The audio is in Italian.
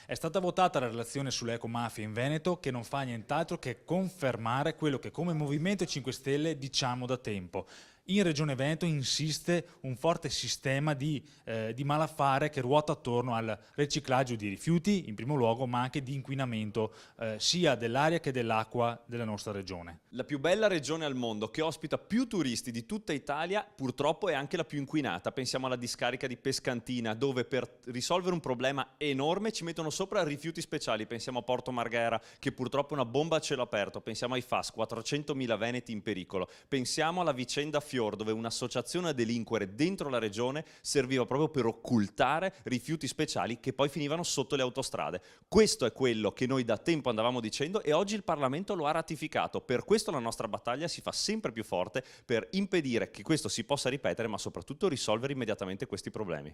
È stata votata la relazione sulle ecomafie in Veneto che non fa nient'altro che confermare quello che come Movimento 5 Stelle diciamo da tempo. In Regione Veneto insiste un forte sistema di malaffare che ruota attorno al riciclaggio di rifiuti, in primo luogo, ma anche di inquinamento sia dell'aria che dell'acqua della nostra regione. La più bella regione al mondo, che ospita più turisti di tutta Italia, purtroppo è anche la più inquinata. Pensiamo alla discarica di Pescantina, dove per risolvere un problema enorme ci mettono sopra rifiuti speciali. Pensiamo a Porto Marghera, che purtroppo è una bomba a cielo aperto. Pensiamo ai FAS, 400.000 veneti in pericolo. Pensiamo alla vicenda Fior, dove un'associazione a delinquere dentro la regione serviva proprio per occultare rifiuti speciali che poi finivano sotto le autostrade. Questo è quello che noi da tempo andavamo dicendo e oggi il Parlamento lo ha ratificato. Per questo la nostra battaglia si fa sempre più forte per impedire che questo si possa ripetere, ma soprattutto risolvere immediatamente questi problemi.